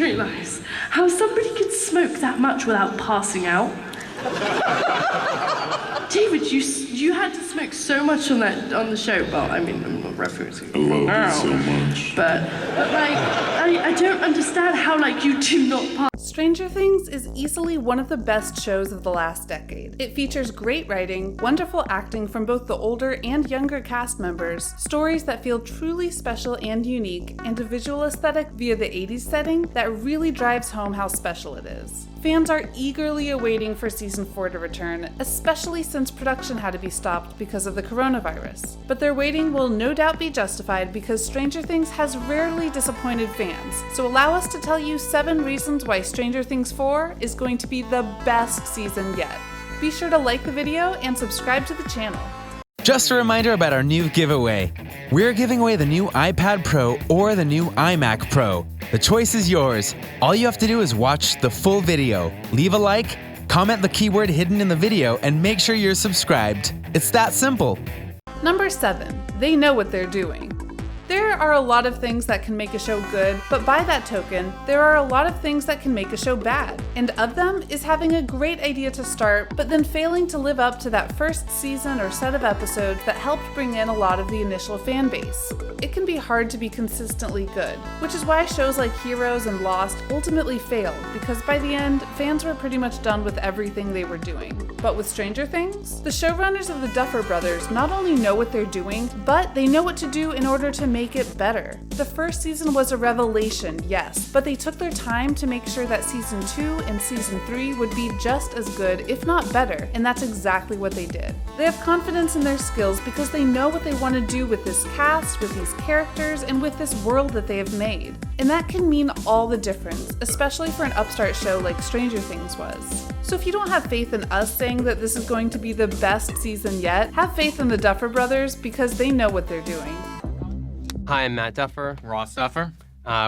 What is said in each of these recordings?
realise how somebody could smoke that much without passing out. David, you had to smoke so much on the show. Well, I mean, I'm not referencing I love now, it so much. but like, I don't understand how like you do not pass. Stranger Things is easily one of the best shows of the last decade. It features great writing, wonderful acting from both the older and younger cast members, stories that feel truly special and unique, and a visual aesthetic via the 80s setting that really drives home how special it is. Fans are eagerly awaiting for season 4 to return, especially since production had to be stopped because of the coronavirus. But their waiting will no doubt be justified because Stranger Things has rarely disappointed fans, so allow us to tell you 7 reasons why Stranger Things 4 is going to be the best season yet. Be sure to like the video and subscribe to the channel. Just a reminder about our new giveaway. We're giving away the new iPad Pro or the new iMac Pro. The choice is yours. All you have to do is watch the full video, leave a like, comment the keyword hidden in the video, and make sure you're subscribed. It's that simple. Number 7. They know what they're doing. There are a lot of things that can make a show good, but by that token, there are a lot of things that can make a show bad. And of them is having a great idea to start, but then failing to live up to that first season or set of episodes that helped bring in a lot of the initial fan base. It can be hard to be consistently good, which is why shows like Heroes and Lost ultimately failed, because by the end, fans were pretty much done with everything they were doing. But with Stranger Things, the showrunners of the Duffer Brothers not only know what they're doing, but they know what to do in order to make it better. The first season was a revelation, yes, but they took their time to make sure that season 2 and season 3 would be just as good, if not better, and that's exactly what they did. They have confidence in their skills because they know what they want to do with this cast, with these characters, and with this world that they have made. And that can mean all the difference, especially for an upstart show like Stranger Things was. So if you don't have faith in us saying that this is going to be the best season yet, have faith in the Duffer Brothers because they know what they're doing. Hi, I'm Matt Duffer. Ross Duffer.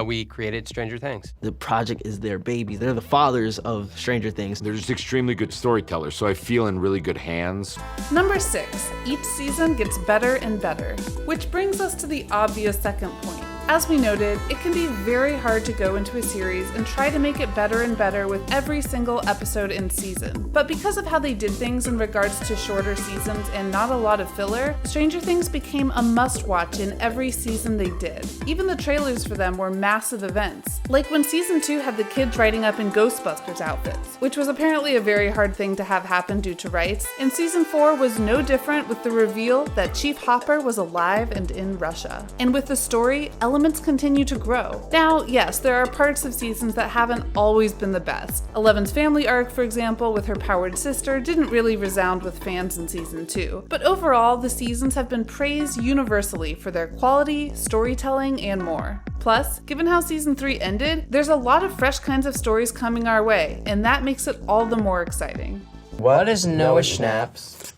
We created Stranger Things. The project is their baby. They're the fathers of Stranger Things. They're just extremely good storytellers, so I feel in really good hands. Number 6. Each season gets better and better. Which brings us to the obvious second point. As we noted, it can be very hard to go into a series and try to make it better and better with every single episode and season. But because of how they did things in regards to shorter seasons and not a lot of filler, Stranger Things became a must-watch in every season they did. Even the trailers for them were massive events. Like when season 2 had the kids riding up in Ghostbusters outfits, which was apparently a very hard thing to have happen due to rights, and season 4 was no different with the reveal that Chief Hopper was alive and in Russia. And with the story, elements continue to grow. Now, yes, there are parts of seasons that haven't always been the best. Eleven's family arc, for example, with her powered sister, didn't really resound with fans in season 2. But overall, the seasons have been praised universally for their quality, storytelling, and more. Plus, given how season 3 ended, there's a lot of fresh kinds of stories coming our way, and that makes it all the more exciting. What is Noah Schnapp's?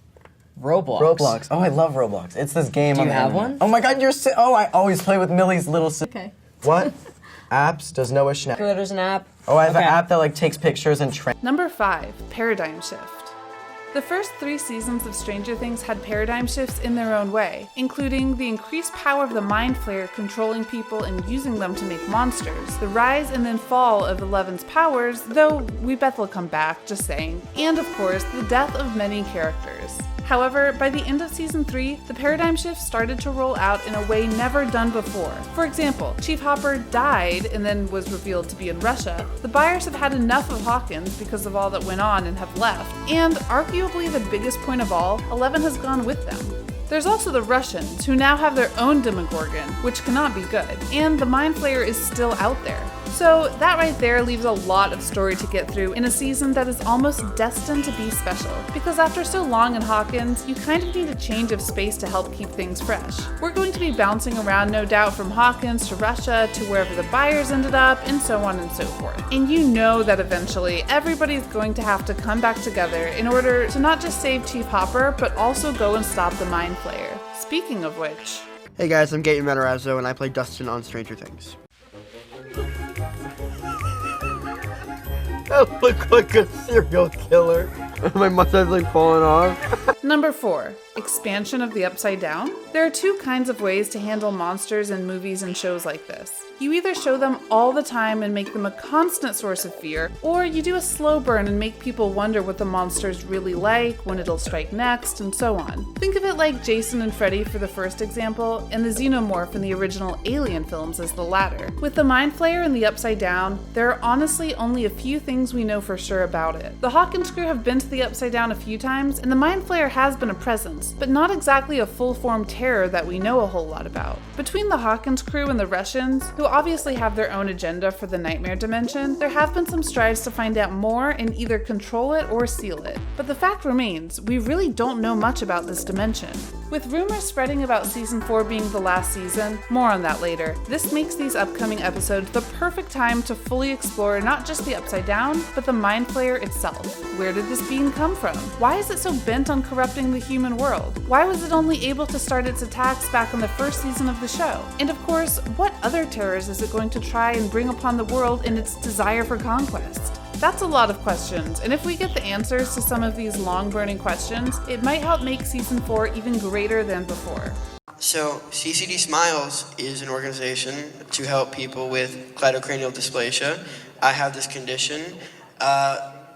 Roblox. Oh, I love Roblox. It's this game. Do you have one? Oh my god, oh, I always play with Millie's little sister. Okay. What apps does Noah Schnapp? There's an app. Oh, I have an app that like takes pictures and Number 5. Paradigm Shift. The first 3 seasons of Stranger Things had paradigm shifts in their own way, including the increased power of the Mind Flayer controlling people and using them to make monsters, the rise and then fall of Eleven's powers, though we bet they'll come back, just saying, and of course, the death of many characters. However, by the end of season 3, the paradigm shift started to roll out in a way never done before. For example, Chief Hopper died and then was revealed to be in Russia. The buyers have had enough of Hawkins because of all that went on and have left. And arguably the biggest point of all, Eleven has gone with them. There's also the Russians, who now have their own Demogorgon, which cannot be good, and the Mind Flayer is still out there. So that right there leaves a lot of story to get through in a season that is almost destined to be special, because after so long in Hawkins, you kind of need a change of space to help keep things fresh. We're going to be bouncing around no doubt from Hawkins to Russia to wherever the buyers ended up, and so on and so forth. And you know that eventually everybody's going to have to come back together in order to not just save Chief Hopper, but also go and stop the Mind Flayer. Speaking of which... Hey guys, I'm Gaten Matarazzo and I play Dustin on Stranger Things. I look like a serial killer. My mustache like falling off. Number 4. Expansion of the Upside Down. There are two kinds of ways to handle monsters in movies and shows like this. You either show them all the time and make them a constant source of fear, or you do a slow burn and make people wonder what the monster's really like, when it'll strike next, and so on. Think of it like Jason and Freddy for the first example, and the Xenomorph in the original Alien films as the latter. With the Mind Flayer and the Upside Down, there are honestly only a few things we know for sure about it. The Hawkins crew have been to the Upside Down a few times, and the Mind Flayer has been a presence, but not exactly a full-form terror that we know a whole lot about. Between the Hawkins crew and the Russians, who obviously have their own agenda for the nightmare dimension, there have been some strides to find out more and either control it or seal it. But the fact remains, we really don't know much about this dimension. With rumors spreading about season 4 being the last season, more on that later, this makes these upcoming episodes the perfect time to fully explore not just the Upside Down, but the Mind Flayer itself. Where did this being come from? Why is it so bent on corrupting the human world? Why was it only able to start its attacks back in the first season of the show? And of course, what other terrors is it going to try and bring upon the world in its desire for conquest? That's a lot of questions, and if we get the answers to some of these long-burning questions, it might help make season 4 even greater than before. So, CCD Smiles is an organization to help people with cleidocranial dysplasia. I have this condition.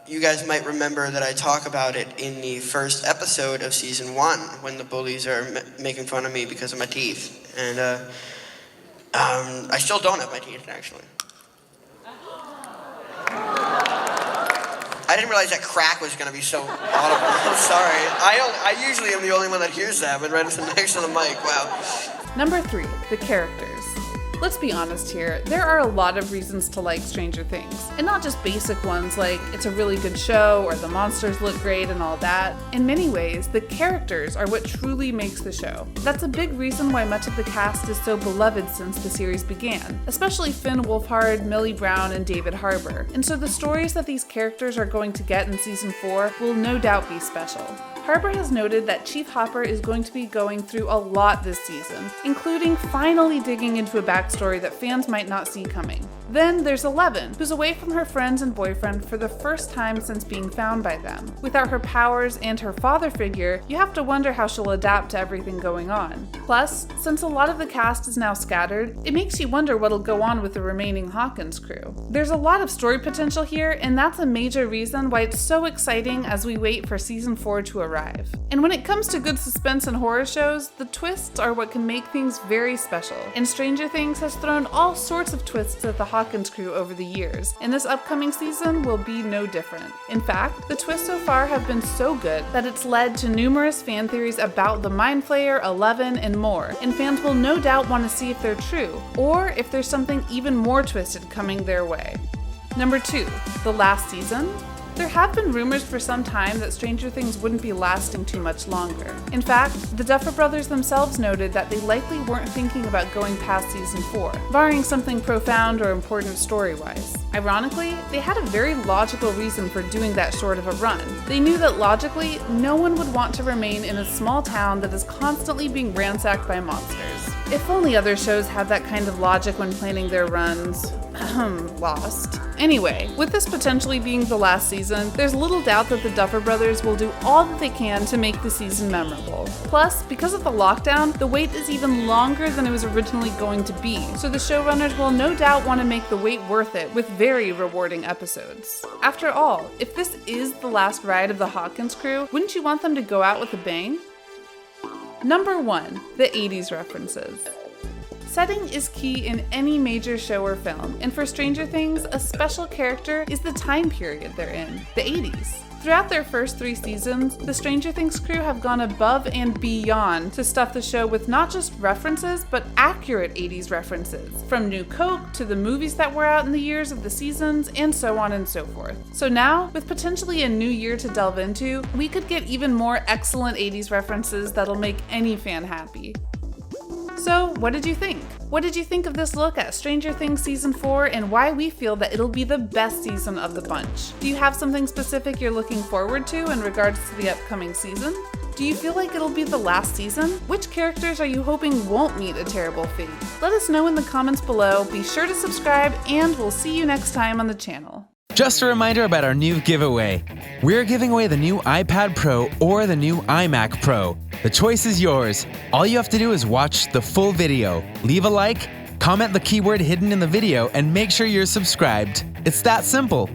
You guys might remember that I talk about it in the first episode of season 1 when the bullies are making fun of me because of my teeth. And I still don't have my teeth, actually. I didn't realize that crack was going to be so audible. I'm sorry. I usually am the only one that hears that, but right next to the mic, wow. Number 3, the characters. Let's be honest here, there are a lot of reasons to like Stranger Things, and not just basic ones like it's a really good show or the monsters look great and all that. In many ways, the characters are what truly makes the show. That's a big reason why much of the cast is so beloved since the series began, especially Finn Wolfhard, Millie Brown, and David Harbour. And so the stories that these characters are going to get in season 4 will no doubt be special. Harbour has noted that Chief Hopper is going to be going through a lot this season, including finally digging into a backstory that fans might not see coming. Then there's Eleven, who's away from her friends and boyfriend for the first time since being found by them. Without her powers and her father figure, you have to wonder how she'll adapt to everything going on. Plus, since a lot of the cast is now scattered, it makes you wonder what'll go on with the remaining Hawkins crew. There's a lot of story potential here, and that's a major reason why it's so exciting as we wait for season 4 to arrive. And when it comes to good suspense and horror shows, the twists are what can make things very special. And Stranger Things has thrown all sorts of twists at the Hawkins crew over the years, and this upcoming season will be no different. In fact, the twists so far have been so good that it's led to numerous fan theories about the Mind Flayer, Eleven, and more, and fans will no doubt want to see if they're true, or if there's something even more twisted coming their way. Number 2, the last season. There have been rumors for some time that Stranger Things wouldn't be lasting too much longer. In fact, the Duffer Brothers themselves noted that they likely weren't thinking about going past season 4, barring something profound or important story-wise. Ironically, they had a very logical reason for doing that short of a run. They knew that logically, no one would want to remain in a small town that is constantly being ransacked by monsters. If only other shows had that kind of logic when planning their runs. Lost. Anyway, with this potentially being the last season, there's little doubt that the Duffer Brothers will do all that they can to make the season memorable. Plus, because of the lockdown, the wait is even longer than it was originally going to be, so the showrunners will no doubt want to make the wait worth it with very rewarding episodes. After all, if this is the last ride of the Hawkins crew, wouldn't you want them to go out with a bang? Number 1, the 80s references. Setting is key in any major show or film, and for Stranger Things, a special character is the time period they're in, the 80s. Throughout their first 3 seasons, the Stranger Things crew have gone above and beyond to stuff the show with not just references, but accurate 80s references, from New Coke to the movies that were out in the years of the seasons, and so on and so forth. So now, with potentially a new year to delve into, we could get even more excellent 80s references that'll make any fan happy. So, what did you think? What did you think of this look at Stranger Things Season 4 and why we feel that it'll be the best season of the bunch? Do you have something specific you're looking forward to in regards to the upcoming season? Do you feel like it'll be the last season? Which characters are you hoping won't meet a terrible fate? Let us know in the comments below, be sure to subscribe, and we'll see you next time on the channel. Just a reminder about our new giveaway. We're giving away the new iPad Pro or the new iMac Pro. The choice is yours. All you have to do is watch the full video, leave a like, comment the keyword hidden in the video, and make sure you're subscribed. It's that simple.